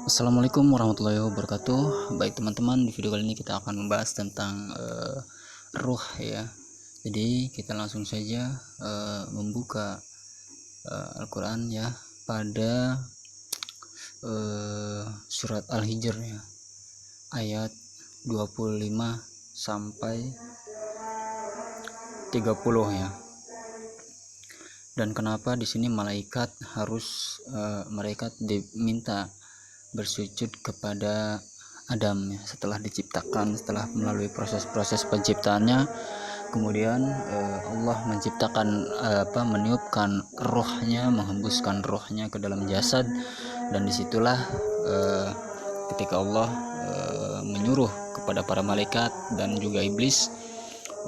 Assalamualaikum warahmatullahi wabarakatuh. Baik teman-teman, di video kali ini kita akan membahas tentang ruh ya. Jadi kita langsung saja membuka Al-Quran ya pada surat Al-Hijr ya, ayat 25 sampai 30 ya. Dan kenapa di sini malaikat diminta bersujud kepada Adam ya, setelah diciptakan, setelah melalui proses-proses penciptaannya, kemudian Allah menciptakan meniupkan rohnya, menghembuskan rohnya ke dalam jasad, dan disitulah ketika Allah menyuruh kepada para malaikat dan juga iblis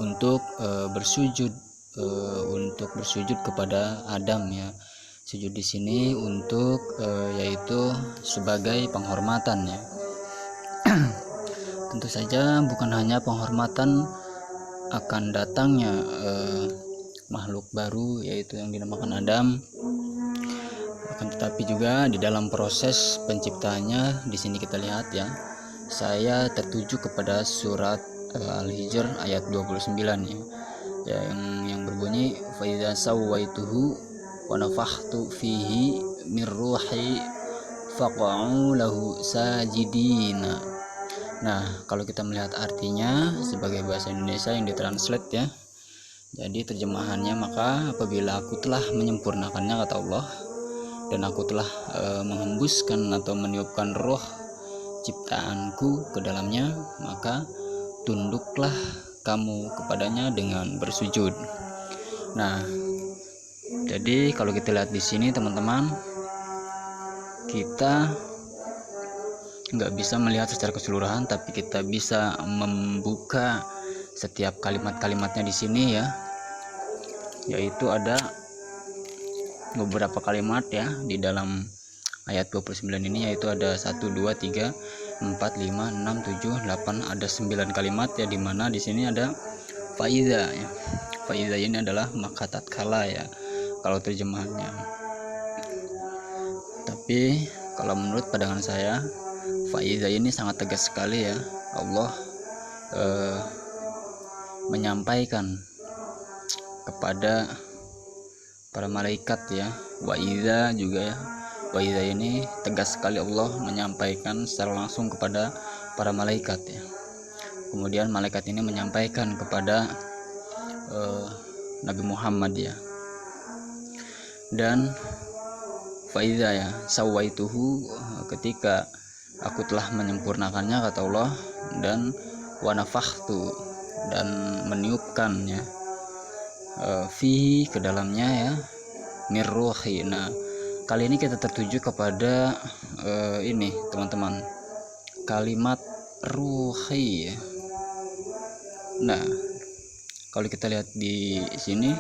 untuk bersujud kepada Adam ya. Sujud di sini untuk yaitu sebagai penghormatan ya. Tentu saja bukan hanya penghormatan akan datangnya makhluk baru yaitu yang dinamakan Adam, akan tetapi juga di dalam proses penciptaannya. Di sini kita lihat ya, saya tertuju kepada surat Al-Hijr ayat 29 ya, yang berbunyi fa idza sawaituhu wa nafakhtu fihi min ruhi faq'u lahu sajidina. Nah, kalau kita melihat artinya sebagai bahasa Indonesia yang ditranslate ya, jadi terjemahannya, maka apabila aku telah menyempurnakannya, kata Allah, dan aku telah menghembuskan atau meniupkan roh ciptaanku ke dalamnya, maka tunduklah kamu kepadanya dengan bersujud. Nah, jadi kalau kita lihat di sini teman-teman, kita nggak bisa melihat secara keseluruhan, tapi kita bisa membuka setiap kalimat-kalimatnya di sini ya, yaitu ada beberapa kalimat ya di dalam ayat 29 ini, yaitu ada 1, 2, 3, 4, 5, 6, 7, 8, ada 9 kalimat ya, dimana di sini ada faiza ya. Faiza ini adalah maka tatkala ya kalau terjemahannya. Tapi kalau menurut pandangan saya, faiza ini sangat tegas sekali ya. Allah menyampaikan kepada para malaikat ya. Wa idza juga ya. Wa idza ini tegas sekali Allah menyampaikan secara langsung kepada para malaikat ya. Kemudian malaikat ini menyampaikan kepada Nabi Muhammad ya. Dan faiza ya, sawaituhu, ketika aku telah menyempurnakannya, kata Allah, dan wanafakhtu, dan meniupkannya fi ke dalamnya ya, mirruhi. Nah, kali ini kita tertuju kepada ini teman-teman, kalimat ruhi ya. Nah, kalau kita lihat di sini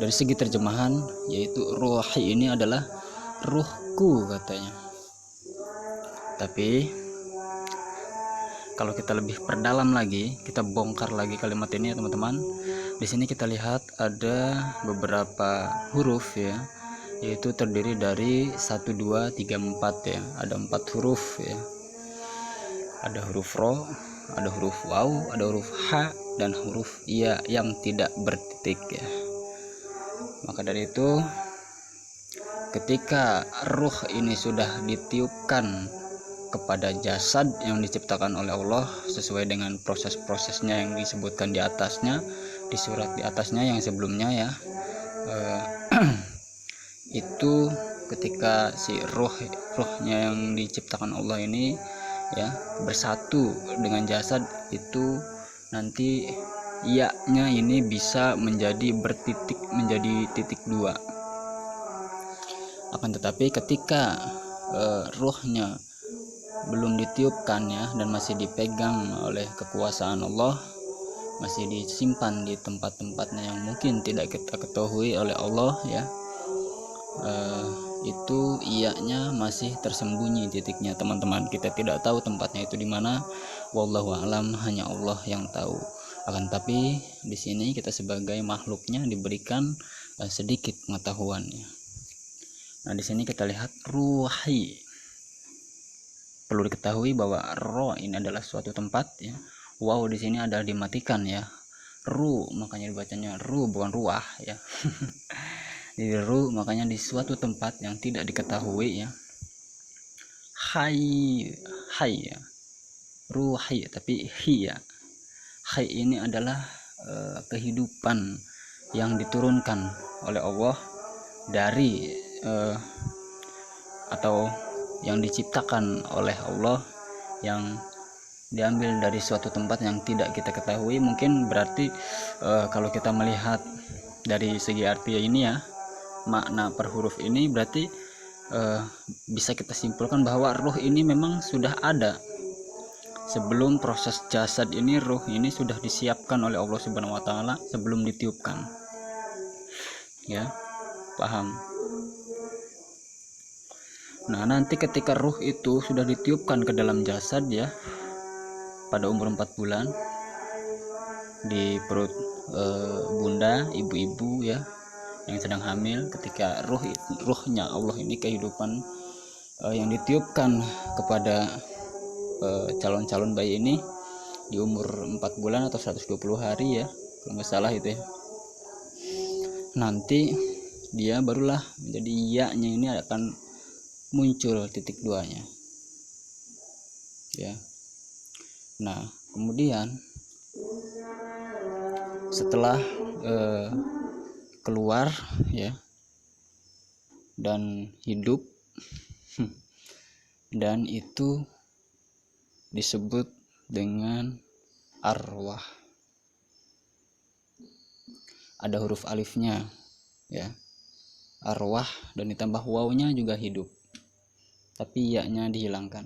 dari segi terjemahan, yaitu ruhi ini adalah ruhku katanya. Tapi kalau kita lebih perdalam lagi, kita bongkar lagi kalimat ini ya teman-teman. Di sini kita lihat ada beberapa huruf ya, yaitu terdiri dari 1, 2, 3, 4 ya. Ada 4 huruf ya. Ada huruf ro, ada huruf waw, ada huruf ha, dan huruf ya yang tidak bertitik ya. Maka dari itu, ketika ruh ini sudah ditiupkan kepada jasad yang diciptakan oleh Allah sesuai dengan proses-prosesnya yang disebutkan di atasnya, di surat di atasnya yang sebelumnya ya, itu ketika si ruhnya yang diciptakan Allah ini ya bersatu dengan jasad, itu nanti ya-nya ini bisa menjadi bertitik, menjadi titik 2. Akan tetapi ketika ruhnya belum ditiupkan ya, dan masih dipegang oleh kekuasaan Allah, masih disimpan di tempat-tempatnya yang mungkin tidak kita ketahui oleh Allah ya, itu iya-nya masih tersembunyi titiknya teman-teman. Kita tidak tahu tempatnya itu di mana, wallahu alam, hanya Allah yang tahu. Akan tapi di sini kita sebagai makhluknya diberikan sedikit pengetahuannya. Nah, di sini kita lihat ruhi. perlu diketahui bahwa ro ini adalah suatu tempat ya. Wow di sini adalah dimatikan ya. Ru makanya dibacanya ru bukan ruah ya. Jadi ru makanya di suatu tempat yang tidak diketahui ya. Hai hai ya. Ruhi tapi hi ya. Hai ini adalah kehidupan yang diturunkan oleh Allah dari atau yang diciptakan oleh Allah, yang diambil dari suatu tempat yang tidak kita ketahui. Mungkin berarti kalau kita melihat dari segi arti ini ya, makna per huruf ini berarti bisa kita simpulkan bahwa ruh ini memang sudah ada sebelum proses jasad ini. Ruh ini sudah disiapkan oleh Allah Subhanahu wa taala sebelum ditiupkan ya, paham. Nah, nanti ketika ruh itu sudah ditiupkan ke dalam jasad ya, pada umur 4 bulan di perut bunda, ibu-ibu ya yang sedang hamil, ketika ruhnya Allah ini, kehidupan yang ditiupkan kepada calon-calon bayi ini di umur 4 bulan atau 120 hari ya, kalau nggak salah itu ya. Nanti dia barulah menjadi ya-nya ini akan muncul titik 2-nya ya. Nah, kemudian setelah keluar ya dan hidup dan itu disebut dengan arwah. Ada huruf alifnya ya, arwah, dan ditambah wawnya juga hidup, tapi ya-nya dihilangkan.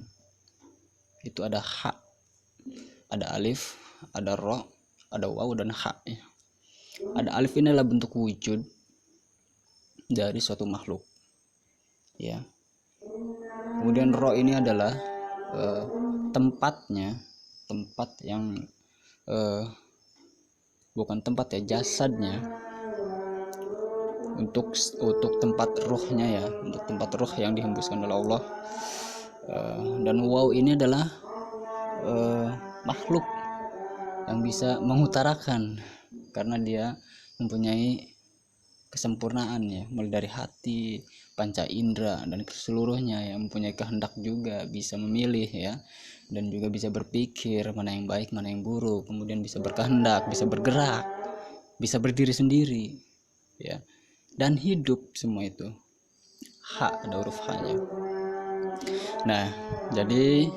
Itu ada ha, ada alif, ada ro, ada waw, dan ha ya. Ada alif ini adalah bentuk wujud dari suatu makhluk ya. Kemudian ro ini adalah tempatnya, tempat yang bukan tempat ya, jasadnya, untuk tempat ruhnya ya, untuk tempat ruh yang dihembuskan oleh Allah. Dan waw ini adalah makhluk yang bisa mengutarakan, karena dia mempunyai kesempurnaan ya, mulai dari hati, panca indera, dan seluruhnya yang mempunyai kehendak juga, bisa memilih ya, dan juga bisa berpikir mana yang baik mana yang buruk, kemudian bisa berkehendak, bisa bergerak, bisa berdiri sendiri ya, dan hidup. Semua itu ha, ada huruf ha-nya. Nah, jadi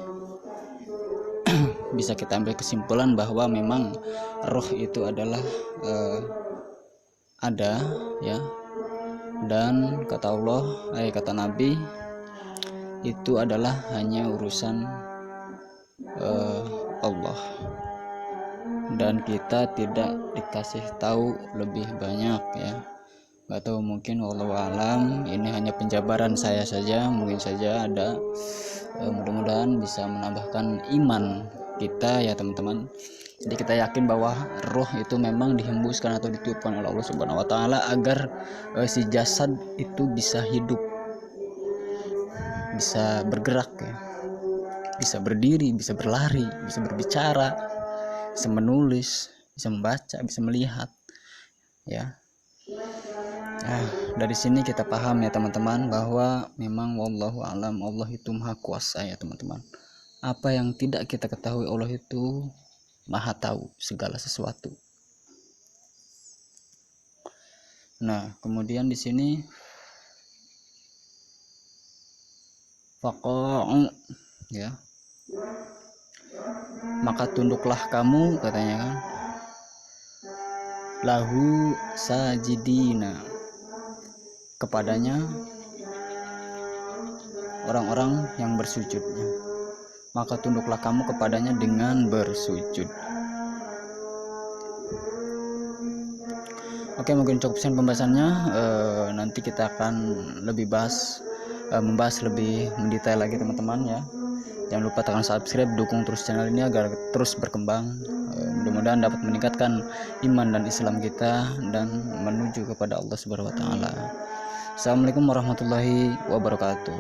bisa kita ambil kesimpulan bahwa memang roh itu adalah ada ya, dan kata Allah, kata Nabi, itu adalah hanya urusan Allah, dan kita tidak dikasih tahu lebih banyak ya. Gak tahu, mungkin wallahu alam ini hanya penjabaran saya saja, mungkin saja ada mudah-mudahan bisa menambahkan iman kita ya teman-teman. Jadi kita yakin bahwa roh itu memang dihembuskan atau ditiupkan oleh Allah Subhanahu wa taala agar si jasad itu bisa hidup, bisa bergerak ya, bisa berdiri, bisa berlari, bisa berbicara, bisa menulis, bisa membaca, bisa melihat ya. Nah, dari sini kita paham ya teman-teman bahwa memang wallahu alam Allah itu maha kuasa ya teman-teman. Apa yang tidak kita ketahui, Allah itu maha tahu segala sesuatu. Nah, kemudian di sini faqa'u ya, maka tunduklah kamu, katanya kan, lahu sajidina, kepadanya orang-orang yang bersujudnya. Maka tunduklah kamu kepadanya dengan bersujud. Oke, mungkin cukup sekian pembahasannya. Nanti kita akan lebih membahas lebih mendetail lagi teman-teman ya. Jangan lupa tekan subscribe, dukung terus channel ini agar terus berkembang. Mudah-mudahan dapat meningkatkan iman dan Islam kita dan menuju kepada Allah Subhanahu wa taala. Assalamualaikum warahmatullahi wabarakatuh.